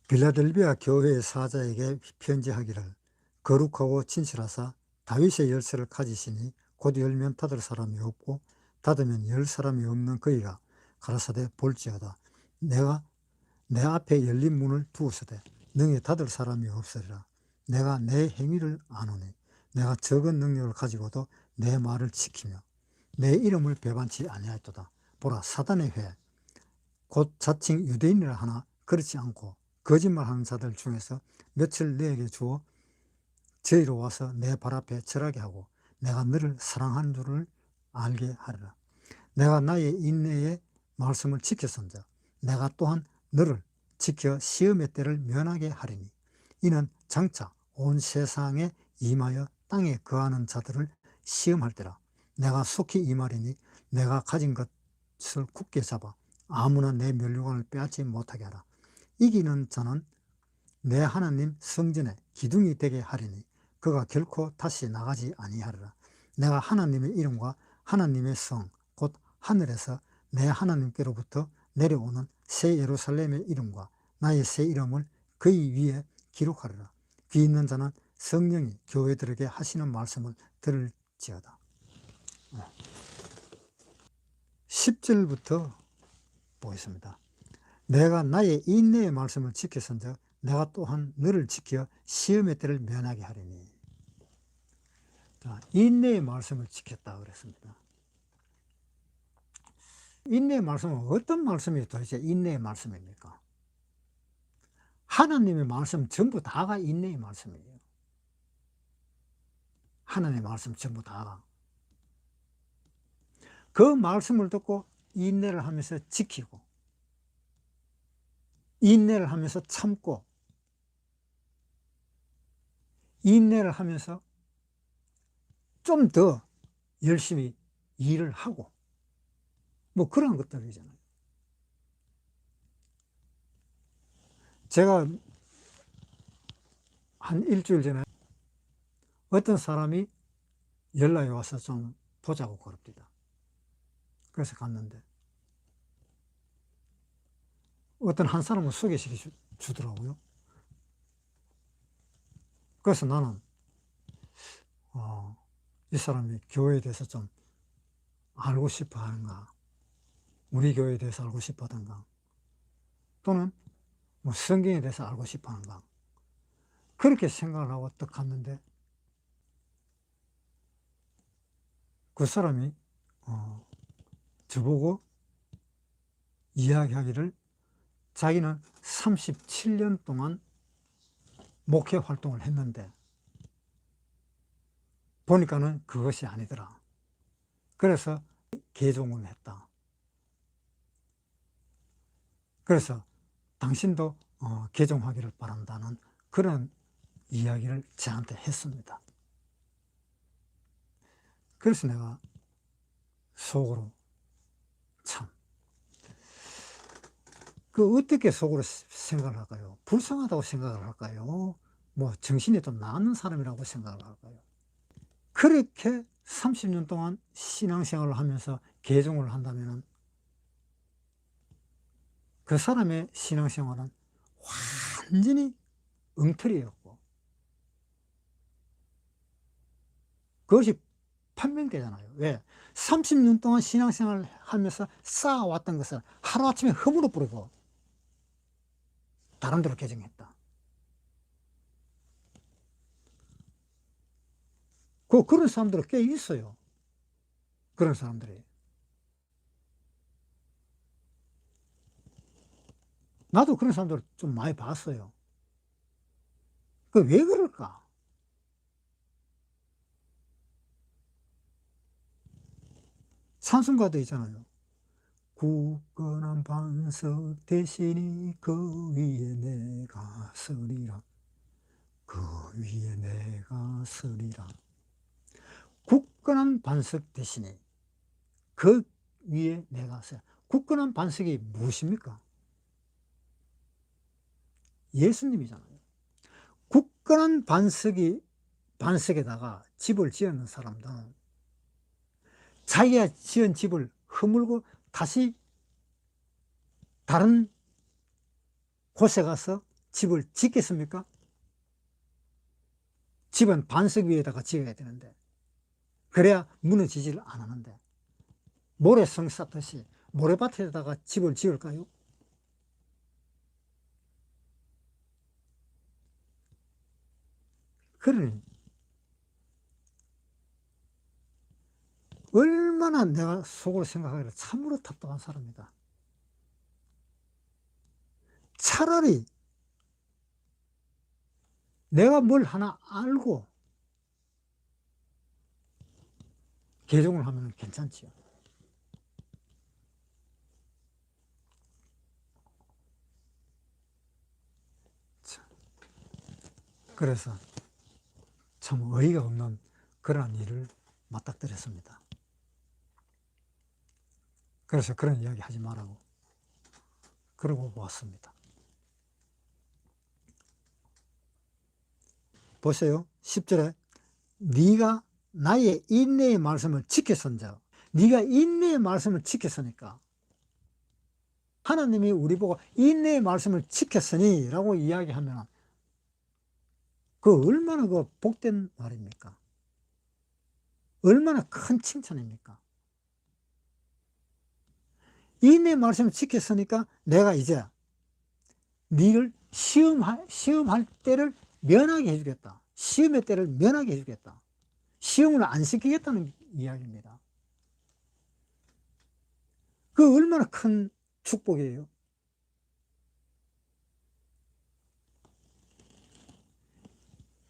빌라델비아 교회의 사자에게 편지하기를 거룩하고 진실하사 다윗의 열쇠를 가지시니 곧 열면 닫을 사람이 없고 닫으면 열 사람이 없는 그이가 가라사대 볼지어다. 내가 내 앞에 열린 문을 두었으되 능히 닫을 사람이 없으리라. 내가 내 행위를 아노니 내가 적은 능력을 가지고도 내 말을 지키며 내 이름을 배반치 아니하였도다. 보라, 사단의 회 곧 자칭 유대인이라 하나 그렇지 않고 거짓말하는 자들 중에서 며칠 내게 주어 저희로 와서 내 발 앞에 절하게 하고 내가 너를 사랑하는 줄을 알게 하리라. 내가 나의 인내의 말씀을 지켰은즉 내가 또한 너를 지켜 시험의 때를 면하게 하리니 이는 장차 온 세상에 임하여 땅에 거하는 자들을 시험할 때라. 내가 속히 임하리니 내가 가진 것을 굳게 잡아 아무나 내 면류관을 빼앗지 못하게 하라. 이기는 자는 내 하나님 성전에 기둥이 되게 하리니 그가 결코 다시 나가지 아니하리라. 내가 하나님의 이름과 하나님의 성 곧 하늘에서 내 하나님께로부터 내려오는 새 예루살렘의 이름과 나의 새 이름을 그의 위에 기록하리라. 귀 있는 자는 성령이 교회들에게 하시는 말씀을 들을지어다. 10절부터 보겠습니다. 내가 나의 인내의 말씀을 지켰은즉 내가 또한 너를 지켜 시험의 때를 면하게 하리니. 자, 인내의 말씀을 지켰다 그랬습니다. 인내의 말씀은 어떤 말씀이 도대체 인내의 말씀입니까? 하나님의 말씀 전부 다가 인내의 말씀이에요. 하나님의 말씀 전부 다가. 그 말씀을 듣고 인내를 하면서 지키고 인내를 하면서 참고 인내를 하면서 좀 더 열심히 일을 하고 뭐 그런 것들이잖아요. 제가 한 일주일 전에 어떤 사람이 연락이 와서 좀 보자고 그럽니다. 그래서 갔는데 어떤 한 사람을 소개시켜 주더라고요. 그래서 나는 이 사람이 교회에 대해서 좀 알고 싶어 하는가, 우리 교회에 대해서 알고 싶어 하던가, 또는 뭐 성경에 대해서 알고 싶어 하는가, 그렇게 생각을 하고 딱 갔는데 그 사람이 저보고 이야기하기를 자기는 37년 동안 목회 활동을 했는데 보니까는 그것이 아니더라. 그래서 개종을 했다. 그래서 당신도 개종하기를 바란다는 그런 이야기를 저한테 했습니다. 그래서 내가 속으로 참, 어떻게 속으로 생각을 할까요? 불쌍하다고 생각을 할까요? 뭐 정신이 좀 나은 사람이라고 생각을 할까요? 그렇게 30년 동안 신앙생활을 하면서 개종을 한다면 그 사람의 신앙생활은 완전히 엉터리였고 그것이 판명되잖아요. 왜? 30년 동안 신앙생활을 하면서 쌓아왔던 것을 하루아침에 허물어 버리고 다른 데로 개종했다. 그런 사람들이 꽤 있어요. 그런 사람들이. 나도 그런 사람들을 좀 많이 봤어요. 왜 그럴까? 찬송가도 있잖아요. 굳건한 반석 대신이 그 위에 내가 서리라. 그 위에 내가 서리라. 굳건한 반석 대신에 그 위에 내가 서리라. 굳건한 반석이 무엇입니까? 예수님이잖아요. 굳건한 반석에다가 집을 지었는 사람들은 자기가 지은 집을 허물고 다시 다른 곳에 가서 집을 짓겠습니까? 집은 반석 위에다가 지어야 되는데, 그래야 무너지질 않았는데, 모래성 쌓듯이 모래밭에다가 집을 지을까요? 그러니 얼마나 내가 속으로 생각하기를 참으로 답답한 사람이다. 차라리 내가 뭘 하나 알고 개종을 하면 괜찮지요. 그래서 참 어이가 없는 그러한 일을 맞닥뜨렸습니다. 그래서 그런 이야기 하지 말라고 그러고 왔습니다. 보세요. 10절에 네가 나의 인내의 말씀을 지켰은즉, 네가 인내의 말씀을 지켰으니까, 하나님이 우리 보고 인내의 말씀을 지켰으니 라고 이야기하면 그 얼마나 그 복된 말입니까? 얼마나 큰 칭찬입니까? 인내의 말씀을 지켰으니까 내가 이제 네를 시험할 때를 면하게 해주겠다. 시험의 때를 면하게 해주겠다. 시험을 안 시키겠다는 이야기입니다. 그 얼마나 큰 축복이에요.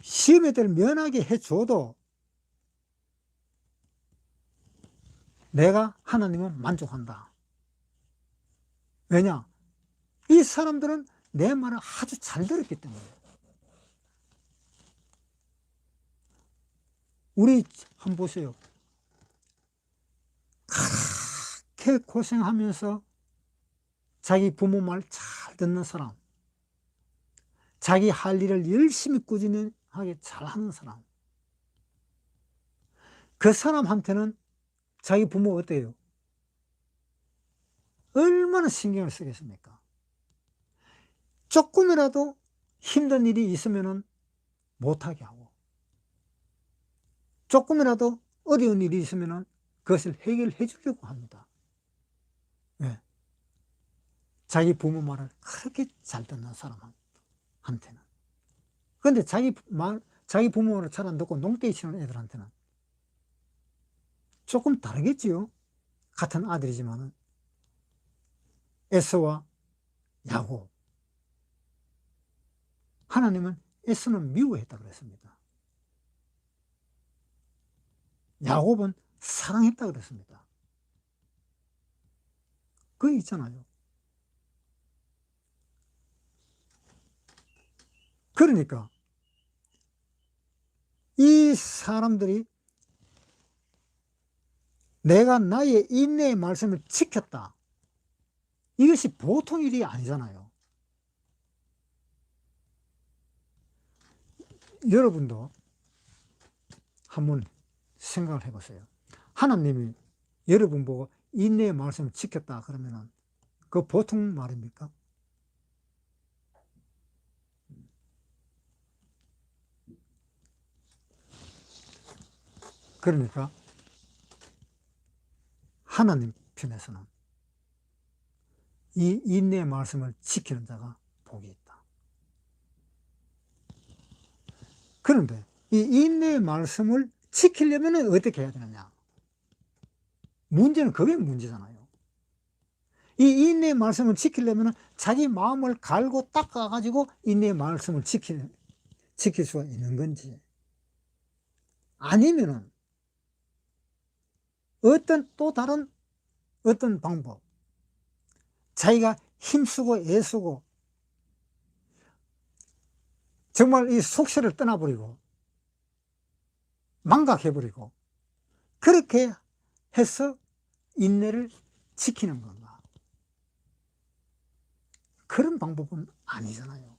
시험의 때를 면하게 해줘도 내가 하나님은 만족한다. 왜냐? 이 사람들은 내 말을 아주 잘 들었기 때문에. 우리 한번 보세요. 그렇게 고생하면서 자기 부모 말 잘 듣는 사람, 자기 할 일을 열심히 꾸준하게 잘하는 사람, 그 사람한테는 자기 부모 어때요? 얼마나 신경을 쓰겠습니까? 조금이라도 힘든 일이 있으면 못하게 하고, 조금이라도 어려운 일이 있으면 그것을 해결해 주려고 합니다. 왜? 자기 부모 말을 그렇게 잘 듣는 사람한테는. 그런데 자기 부모 말을 잘 안 듣고 농땡이 치는 애들한테는 조금 다르겠지요. 같은 아들이지만은. 에서와 야곱. 하나님은 에서는 미워했다 그랬습니다. 야곱은 사랑했다 그랬습니다. 그거 있잖아요. 그러니까 이 사람들이 내가 나의 인내의 말씀을 지켰다. 이것이 보통 일이 아니잖아요. 여러분도 한번 생각을 해보세요. 하나님이 여러분 보고 인내의 말씀을 지켰다 그러면은 그 보통 말입니까? 그러니까 하나님 편에서는 이 인내의 말씀을 지키는 자가 복이 있다. 그런데 이 인내의 말씀을 지키려면 어떻게 해야 되느냐? 문제는 그게 문제잖아요. 이 인내의 말씀을 지키려면 자기 마음을 갈고 닦아가지고 인내의 말씀을 지킬 수가 있는 건지, 아니면은 어떤 또 다른 어떤 방법, 자기가 힘쓰고 애쓰고 정말 이 속세를 떠나버리고 망각해버리고 그렇게 해서 인내를 지키는 건가? 그런 방법은 아니잖아요.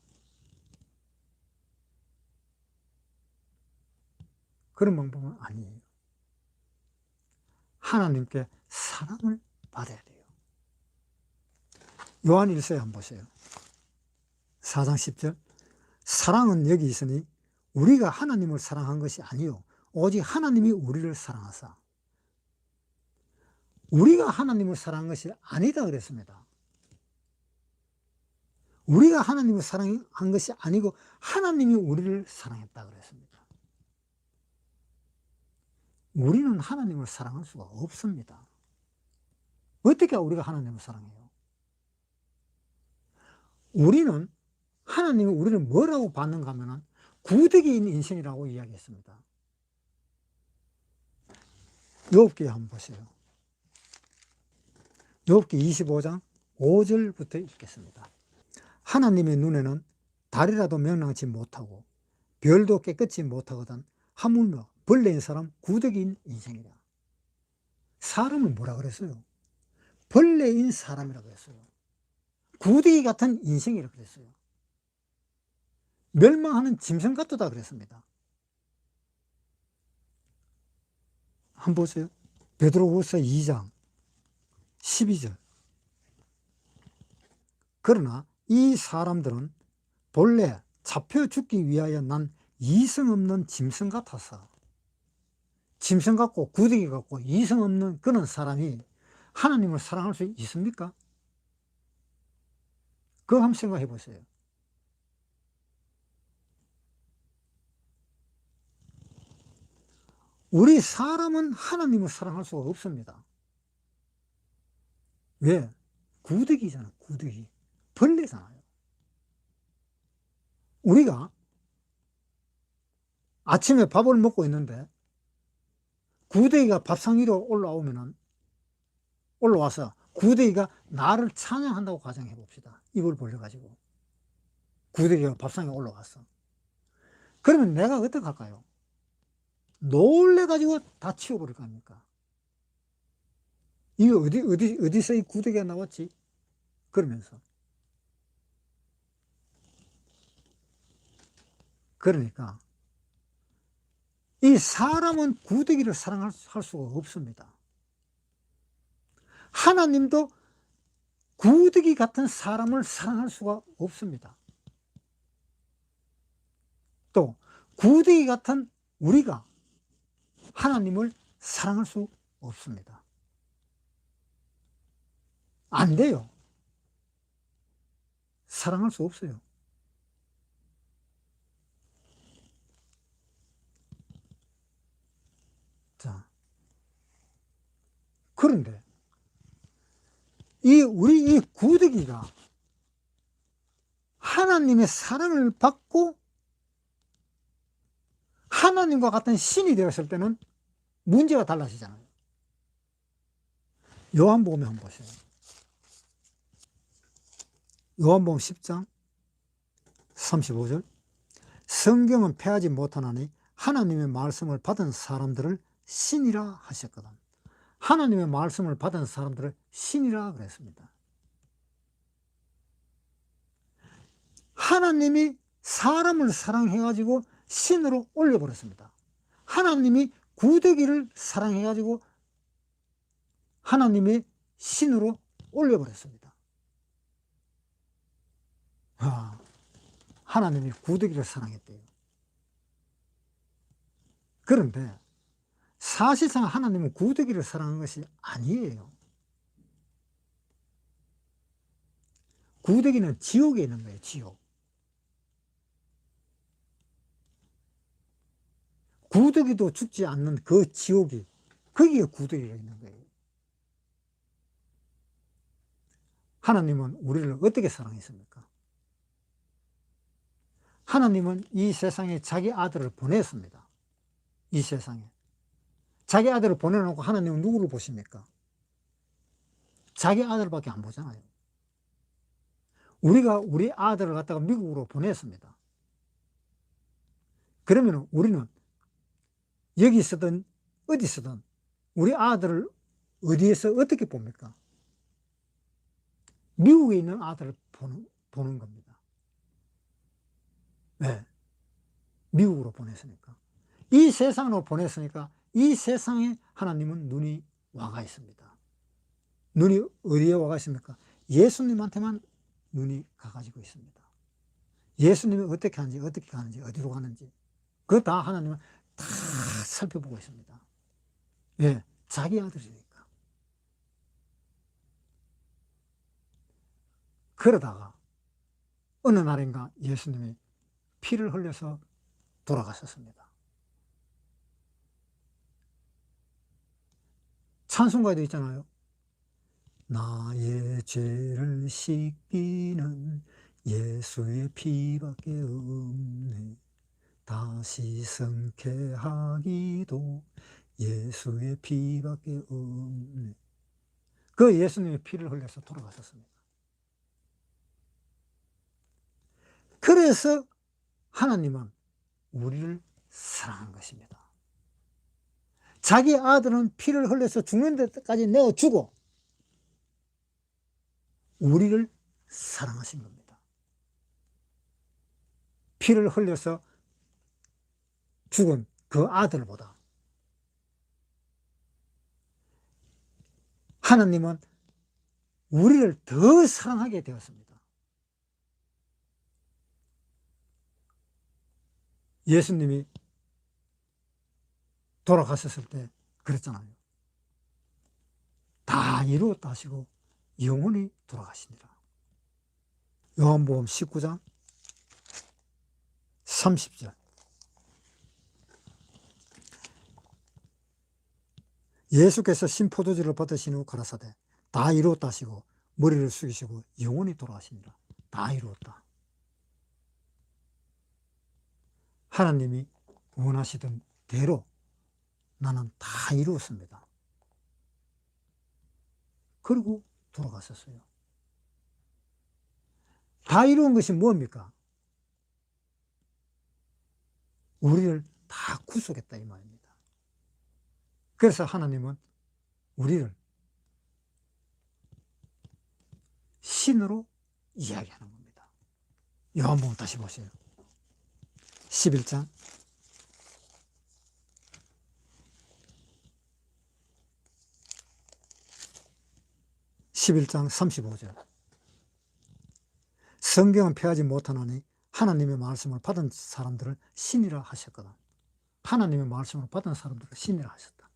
그런 방법은 아니에요. 하나님께 사랑을 받아야 돼요. 요한 1서에 한번 보세요. 4장 10절. 사랑은 여기 있으니 우리가 하나님을 사랑한 것이 아니요 오직 하나님이 우리를 사랑하사. 우리가 하나님을 사랑한 것이 아니다 그랬습니다. 우리가 하나님을 사랑한 것이 아니고 하나님이 우리를 사랑했다 그랬습니다. 우리는 하나님을 사랑할 수가 없습니다. 어떻게 우리가 하나님을 사랑해요? 우리는 하나님이 우리를 뭐라고 봤는가 하면 구더기인 인생이라고 이야기했습니다. 욥기 한번 보세요. 욥기 25장 5절부터 읽겠습니다. 하나님의 눈에는 달이라도 명랑치 못하고 별도 깨끗이 못하거든 하물며 벌레인 사람 구더기인 인생이라. 사람을 뭐라 그랬어요? 벌레인 사람이라고 했어요. 구더기 같은 인생이라고 그랬어요. 멸망하는 짐승 같다 그랬습니다. 한번 보세요. 베드로후서 2장 12절. 그러나 이 사람들은 본래 잡혀 죽기 위하여 난 이성 없는 짐승 같아서, 짐승 같고 구더기 같고 이성 없는 그런 사람이 하나님을 사랑할 수 있습니까? 그거 한번 생각해 보세요. 우리 사람은 하나님을 사랑할 수가 없습니다. 왜? 구더기잖아, 구더기. 벌레잖아요. 우리가 아침에 밥을 먹고 있는데 구더기가 밥상 위로 올라와서 구더기가 나를 찬양한다고 가정해 봅시다. 입을 벌려가지고 구더기가 밥상에 올라왔어. 그러면 내가 어떻게 할까요? 놀래가지고 다 치워버릴 거 아닙니까? 이게 어디서 이 구더기가 나왔지? 그러면서. 그러니까 이 사람은 구더기를 사랑할 수가 없습니다. 하나님도 구더기 같은 사람을 사랑할 수가 없습니다. 또 구더기 같은 우리가 하나님을 사랑할 수 없습니다. 안 돼요. 사랑할 수 없어요. 자, 그런데 우리 이 구더기가 하나님의 사랑을 받고 하나님과 같은 신이 되었을 때는 문제가 달라지잖아요. 요한복음에 한번 보세요. 요한복음 10장 35절. 성경은 패하지 못하나니 하나님의 말씀을 받은 사람들을 신이라 하셨거든. 하나님의 말씀을 받은 사람들을 신이라 그랬습니다. 하나님이 사람을 사랑해가지고 신으로 올려버렸습니다. 하나님이 구더기를 사랑해가지고 하나님의 신으로 올려버렸습니다. 하나님이 구더기를 사랑했대요. 그런데 사실상 하나님은 구더기를 사랑한 것이 아니에요. 구더기는 지옥에 있는 거예요, 지옥. 구더기도 죽지 않는 그 지옥이, 거기에 구더기가 있는 거예요. 하나님은 우리를 어떻게 사랑했습니까? 하나님은 이 세상에 자기 아들을 보냈습니다. 이 세상에. 자기 아들을 보내놓고 하나님은 누구를 보십니까? 자기 아들밖에 안 보잖아요. 우리가 우리 아들을 갖다가 미국으로 보냈습니다. 그러면 우리는 여기 있었든 어디 있었든 우리 아들을 어디에서 어떻게 봅니까? 미국에 있는 아들을 보는 겁니다. 네. 미국으로 보냈으니까. 이 세상으로 보냈으니까 이 세상에 하나님은 눈이 와가 있습니다. 눈이 어디에 와가 있습니까? 예수님한테만 눈이 가가지고 있습니다. 예수님이 어떻게 하는지, 어떻게 가는지, 어디로 가는지, 그거 다 하나님은 다 살펴보고 있습니다. 왜? 자기 아들이니까. 그러다가 어느 날인가 예수님이 피를 흘려서 돌아가셨습니다. 찬송가에도 있잖아요. 나의 죄를 씻기는 예수의 피밖에 없네. 다시 성케하기도 예수의 피밖에 없네. 그 예수님의 피를 흘려서 돌아가셨습니다. 그래서 하나님은 우리를 사랑한 것입니다. 자기 아들은 피를 흘려서 죽는 데까지 내어주고 우리를 사랑하신 겁니다. 피를 흘려서 죽은 그 아들보다 하나님은 우리를 더 사랑하게 되었습니다. 예수님이 돌아가셨을 때 그랬잖아요. 다 이루었다 하시고 영원히 돌아가시니라. 요한복음 19장 30절. 예수께서 신포도주를 받으신 후 가라사대 다 이루었다 하시고 머리를 숙이시고 영원히 돌아가시니라. 다 이루었다. 하나님이 원하시던 대로 나는 다 이루었습니다. 그리고 돌아가셨어요. 다 이루은 것이 뭡니까? 우리를 다 구속했다 이 말입니다. 그래서 하나님은 우리를 신으로 이야기하는 겁니다. 요한복음 다시 보세요. 11장 35절. 성경은 폐하지 못하노니 하나님의 말씀을 받은 사람들을 신이라 하셨거든. 하나님의 말씀을 받은 사람들을 신이라 하셨다.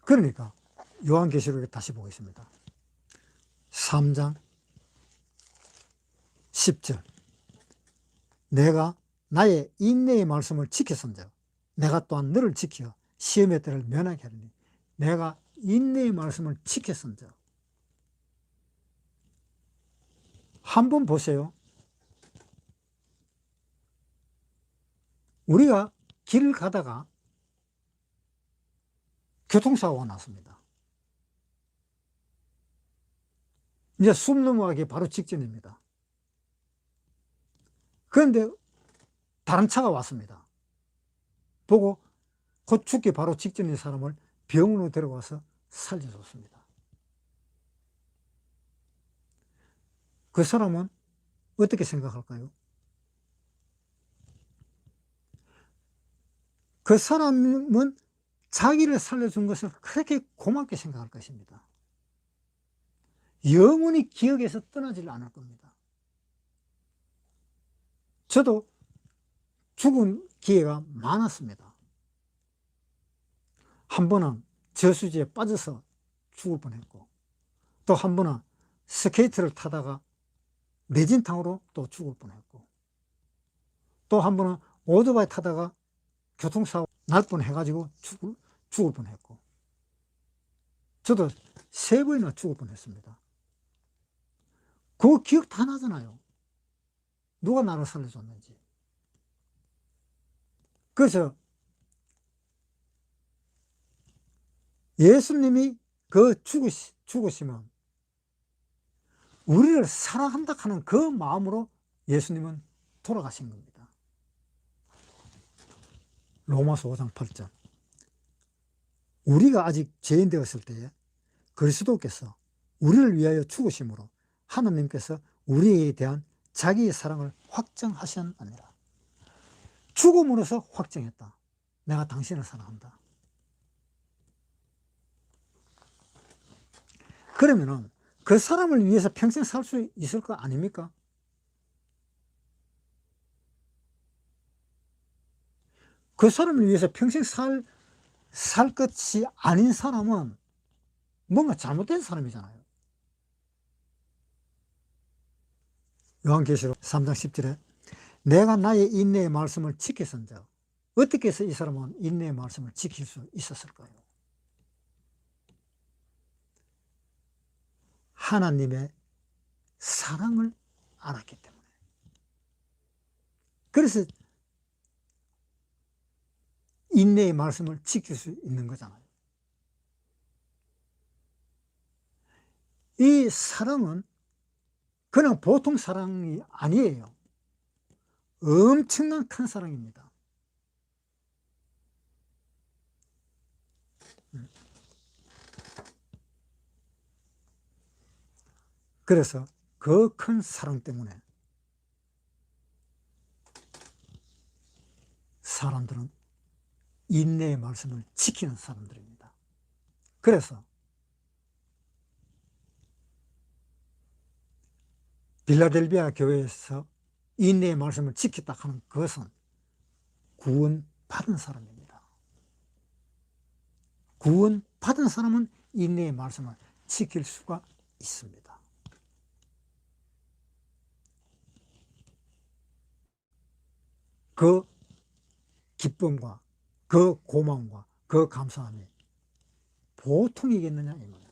그러니까 요한계시록에 다시 보겠습니다. 3장 10절. 내가 나의 인내의 말씀을 지켰은즉 내가 또한 너를 지켜 시험의 때를 면하게 하리니. 내가 인내의 말씀을 지켰은즉. 한번 보세요. 우리가 길을 가다가 교통사고가 났습니다. 이제 숨 넘어가기 바로 직전입니다. 그런데 다른 차가 왔습니다. 보고 곧 죽기 바로 직전인 사람을 병원으로 데려가서 살려줬습니다. 그 사람은 어떻게 생각할까요? 그 사람은 자기를 살려준 것을 그렇게 고맙게 생각할 것입니다. 영원히 기억에서 떠나질 않을 겁니다. 저도 죽은 기회가 많았습니다. 한 번은 저수지에 빠져서 죽을 뻔했고, 또 한 번은 스케이트를 타다가 매진탕으로 또 죽을 뻔했고, 또 한 번은 오토바이 타다가 교통사고 날 뻔해가지고 죽을 뻔했고, 저도 3번이나 죽을 뻔했습니다. 그거 기억 다 나잖아요. 누가 나를 살려줬는지. 그래서 예수님이 그 죽으시면 우리를 사랑한다 하는 그 마음으로 예수님은 돌아가신 겁니다. 로마서 5장 8절. 우리가 아직 죄인 되었을 때에 그리스도께서 우리를 위하여 죽으심으로 하나님께서 우리에 대한 자기의 사랑을 확정하셨느니라. 죽음으로써 확정했다. 내가 당신을 사랑한다. 그러면은 그 사람을 위해서 평생 살 수 있을 거 아닙니까? 그 사람을 위해서 평생 살 것이 아닌 사람은 뭔가 잘못된 사람이잖아요. 요한계시록 3장 10절에 내가 나의 인내의 말씀을 지켰은즉 어떻게 해서 이 사람은 인내의 말씀을 지킬 수 있었을까요? 하나님의 사랑을 알았기 때문에. 그래서 인내의 말씀을 지킬 수 있는 거잖아요. 이 사랑은 그냥 보통 사랑이 아니에요. 엄청난 큰 사랑입니다. 그래서 그 큰 사랑 때문에 사람들은 인내의 말씀을 지키는 사람들입니다. 그래서 빌라델비아 교회에서 인내의 말씀을 지켰다 하는 그것은 구원받은 사람입니다. 구원받은 사람은 인내의 말씀을 지킬 수가 있습니다. 그 기쁨과 그 고마움과 그 감사함이 보통이겠느냐 이 말이에요.